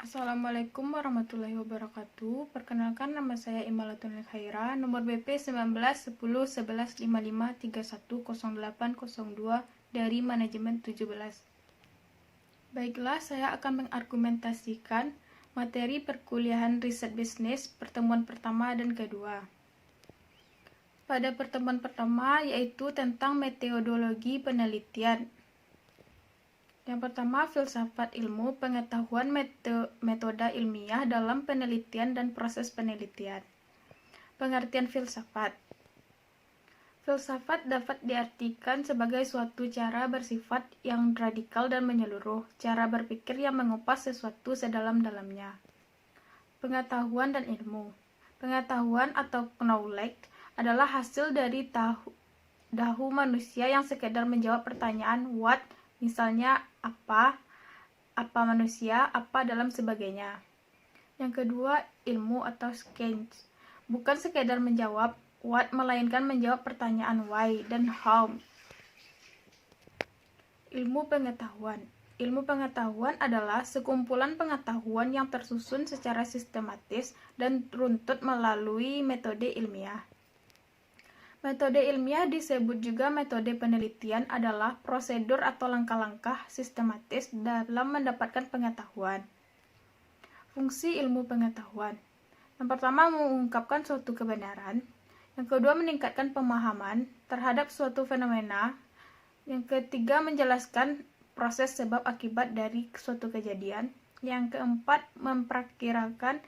Assalamualaikum warahmatullahi wabarakatuh. Perkenalkan, nama saya Imalatul Khaira, nomor BP 19101155310802 dari manajemen 17. Baiklah, saya akan mengargumentasikan materi perkuliahan riset bisnis pertemuan pertama dan kedua. Pada pertemuan pertama yaitu tentang metodologi penelitian. Yang pertama, filsafat ilmu, pengetahuan metode ilmiah dalam penelitian dan proses penelitian. Pengertian filsafat. Filsafat dapat diartikan sebagai suatu cara bersifat yang radikal dan menyeluruh, cara berpikir yang mengupas sesuatu sedalam-dalamnya. Pengetahuan dan ilmu. Pengetahuan atau knowledge adalah hasil dari dahu manusia yang sekedar menjawab pertanyaan what, misalnya apa manusia, apa dalam sebagainya. Yang kedua, ilmu atau science. Bukan sekedar menjawab what, melainkan menjawab pertanyaan why dan how. Ilmu pengetahuan. Ilmu pengetahuan adalah sekumpulan pengetahuan yang tersusun secara sistematis dan runtut melalui metode ilmiah. Metode ilmiah disebut juga metode penelitian adalah prosedur atau langkah-langkah sistematis dalam mendapatkan pengetahuan. Fungsi ilmu pengetahuan. Yang pertama, mengungkapkan suatu kebenaran. Yang kedua, meningkatkan pemahaman terhadap suatu fenomena. Yang ketiga, menjelaskan proses sebab akibat dari suatu kejadian. Yang keempat, memperkirakan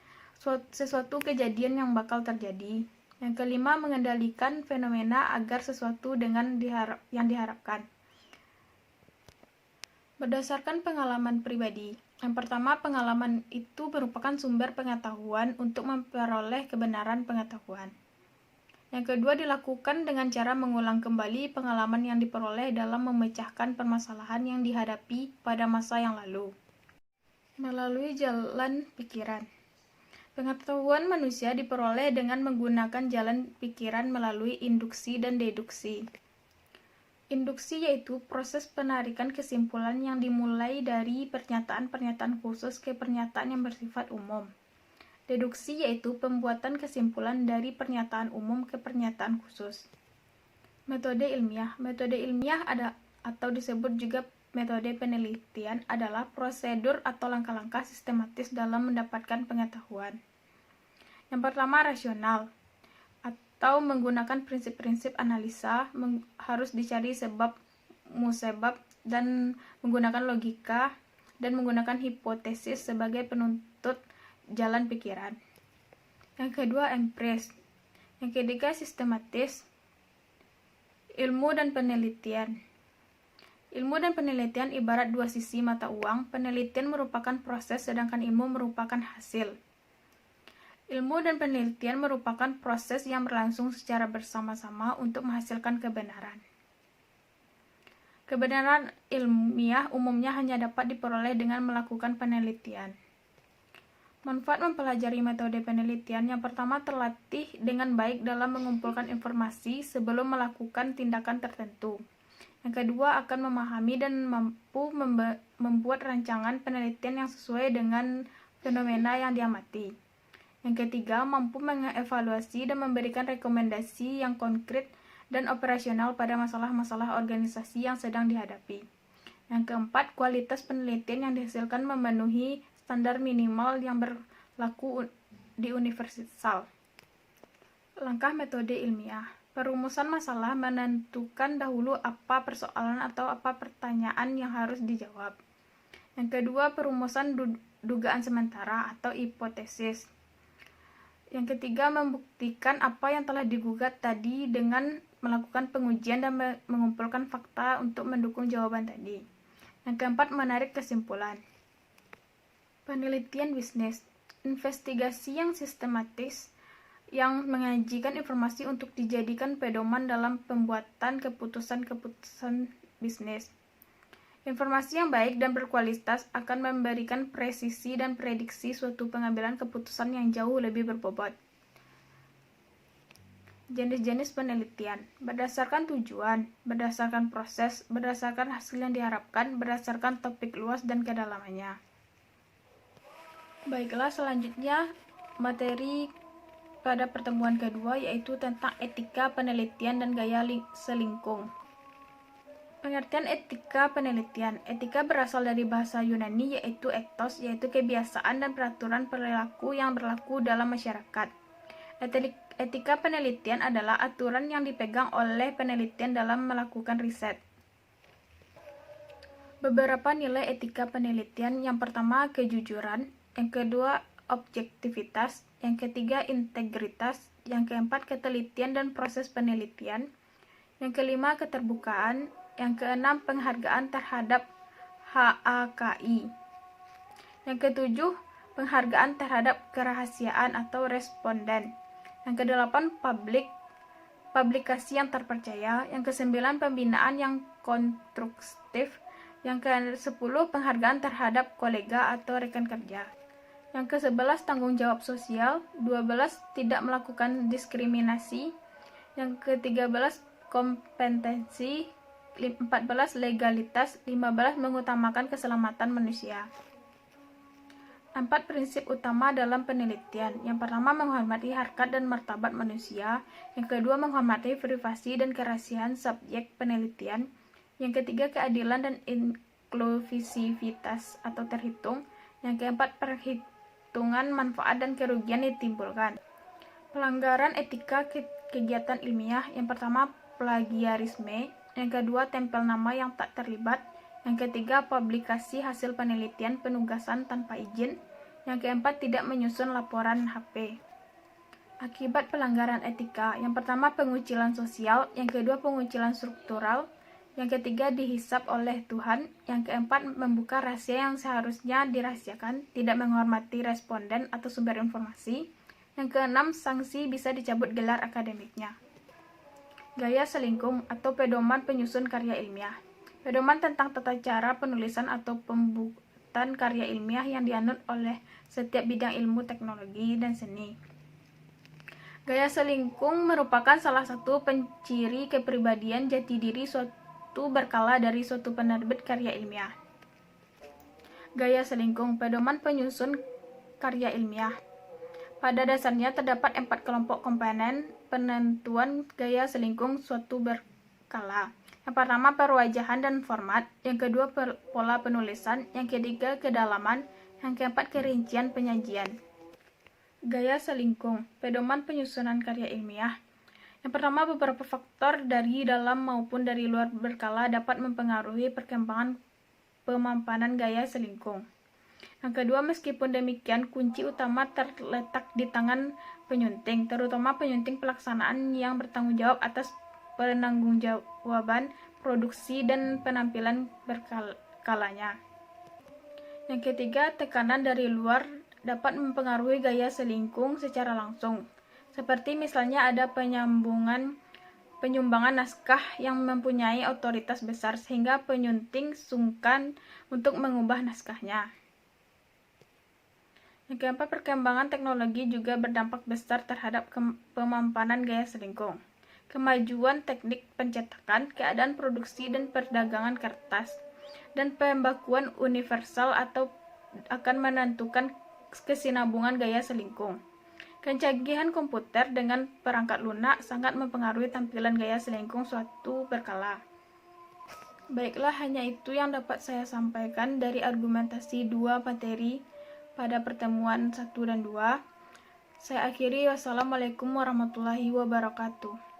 sesuatu kejadian yang bakal terjadi. Yang kelima, mengendalikan fenomena agar sesuatu dengan yang diharapkan. Berdasarkan pengalaman pribadi. Yang pertama, pengalaman itu merupakan sumber pengetahuan untuk memperoleh kebenaran pengetahuan. Yang kedua, dilakukan dengan cara mengulang kembali pengalaman yang diperoleh dalam memecahkan permasalahan yang dihadapi pada masa yang lalu. Melalui jalan pikiran. Pengetahuan manusia diperoleh dengan menggunakan jalan pikiran melalui induksi dan deduksi. Induksi yaitu proses penarikan kesimpulan yang dimulai dari pernyataan-pernyataan khusus ke pernyataan yang bersifat umum. Deduksi yaitu pembuatan kesimpulan dari pernyataan umum ke pernyataan khusus. Metode ilmiah. Metode ilmiah atau disebut juga metode penelitian adalah prosedur atau langkah-langkah sistematis dalam mendapatkan pengetahuan. Yang pertama, rasional atau menggunakan prinsip-prinsip analisa, harus dicari sebab musebab dan menggunakan logika dan menggunakan hipotesis sebagai penuntut jalan pikiran. Yang kedua, empiris. Yang ketiga, sistematis. Ilmu dan penelitian. Ilmu dan penelitian ibarat dua sisi mata uang. Penelitian merupakan proses, sedangkan ilmu merupakan hasil. Ilmu dan penelitian merupakan proses yang berlangsung secara bersama-sama untuk menghasilkan kebenaran. Kebenaran ilmiah umumnya hanya dapat diperoleh dengan melakukan penelitian. Manfaat mempelajari metode penelitian. Yang pertama, terlatih dengan baik dalam mengumpulkan informasi sebelum melakukan tindakan tertentu. Yang kedua, akan memahami dan mampu membuat rancangan penelitian yang sesuai dengan fenomena yang diamati. Yang ketiga, mampu mengevaluasi dan memberikan rekomendasi yang konkret dan operasional pada masalah-masalah organisasi yang sedang dihadapi. Yang keempat, kualitas penelitian yang dihasilkan memenuhi standar minimal yang berlaku di universal. Langkah metode ilmiah. Perumusan masalah menentukan dahulu apa persoalan atau apa pertanyaan yang harus dijawab. Yang kedua, perumusan dugaan sementara atau hipotesis. Yang ketiga, membuktikan apa yang telah digugat tadi dengan melakukan pengujian dan mengumpulkan fakta untuk mendukung jawaban tadi. Yang keempat, menarik kesimpulan. Penelitian bisnis. Investigasi yang sistematis yang menyajikan informasi untuk dijadikan pedoman dalam pembuatan keputusan-keputusan bisnis. Informasi yang baik dan berkualitas akan memberikan presisi dan prediksi suatu pengambilan keputusan yang jauh lebih berbobot. Jenis-jenis penelitian. Berdasarkan tujuan, berdasarkan proses, berdasarkan hasil yang diharapkan, berdasarkan topik luas dan kedalamannya. Baiklah, selanjutnya materi pada pertemuan kedua yaitu tentang etika penelitian dan gaya selingkuh. Pengertian etika penelitian. Etika berasal dari bahasa Yunani yaitu ethos, yaitu kebiasaan dan peraturan perilaku yang berlaku dalam masyarakat. Etika penelitian adalah aturan yang dipegang oleh penelitian dalam melakukan riset. Beberapa nilai etika penelitian: yang pertama, kejujuran; yang kedua, objektivitas; yang ketiga, integritas; yang keempat, ketelitian dan proses penelitian; yang kelima, keterbukaan; yang keenam, penghargaan terhadap HAKI; yang ketujuh, penghargaan terhadap kerahasiaan atau responden; yang kedelapan, publikasi yang terpercaya; yang kesembilan, pembinaan yang konstruktif; yang ke-10, penghargaan terhadap kolega atau rekan kerja; yang ke-11, tanggung jawab sosial; 12, tidak melakukan diskriminasi; yang ke-13, kompetensi; 14, legalitas; 15, mengutamakan keselamatan manusia. 4 prinsip utama dalam penelitian. Yang pertama, menghormati harkat dan martabat manusia; yang kedua, menghormati privasi dan kerahasiaan subjek penelitian; yang ketiga, keadilan dan inklusivitas atau terhitung; yang keempat, perhitungan manfaat dan kerugian yang ditimbulkan. Pelanggaran etika kegiatan ilmiah. Yang pertama, plagiarisme; yang kedua, tempel nama yang tak terlibat; yang ketiga, publikasi hasil penelitian penugasan tanpa izin; yang keempat, tidak menyusun laporan HP. Akibat pelanggaran etika. Yang pertama, pengucilan sosial; yang kedua, pengucilan struktural; yang ketiga, dihisap oleh Tuhan; yang keempat, membuka rahasia yang seharusnya dirahasiakan; tidak menghormati responden atau sumber informasi; yang keenam, sanksi bisa dicabut gelar akademiknya. Gaya selingkuh atau pedoman penyusun karya ilmiah. Pedoman tentang tata cara penulisan atau pembuatan karya ilmiah yang dianut oleh setiap bidang ilmu, teknologi, dan seni. Gaya selingkuh merupakan salah satu penciri kepribadian jati diri suatu berkala dari suatu penerbit karya ilmiah. Gaya selingkuh, pedoman penyusun karya ilmiah. Pada dasarnya terdapat 4 kelompok komponen penentuan gaya selingkuh suatu berkala. Yang pertama, perwajahan dan format; yang kedua, pola penulisan; yang ketiga, kedalaman; yang keempat, kerincian penyajian. Gaya selingkuh, pedoman penyusunan karya ilmiah. Yang pertama, beberapa faktor dari dalam maupun dari luar berkala dapat mempengaruhi perkembangan pemapanan gaya selingkuh. Yang kedua, meskipun demikian, kunci utama terletak di tangan penyunting, terutama penyunting pelaksanaan yang bertanggung jawab atas penanggung-jawaban produksi dan penampilan berkalanya. Yang ketiga, tekanan dari luar dapat mempengaruhi gaya selingkuh secara langsung. Seperti misalnya ada penyumbangan naskah yang mempunyai otoritas besar sehingga penyunting sungkan untuk mengubah naskahnya. Yang keempat, perkembangan teknologi juga berdampak besar terhadap pemapanan gaya selingkuh. Kemajuan teknik pencetakan, keadaan produksi dan perdagangan kertas, dan pembakuan universal akan menentukan kesinambungan gaya selingkuh. Kecanggihan komputer dengan perangkat lunak sangat mempengaruhi tampilan gaya selingkuh suatu berkala. Baiklah, hanya itu yang dapat saya sampaikan dari argumentasi 2 materi pada pertemuan 1 dan 2. Saya akhiri, wassalamualaikum warahmatullahi wabarakatuh.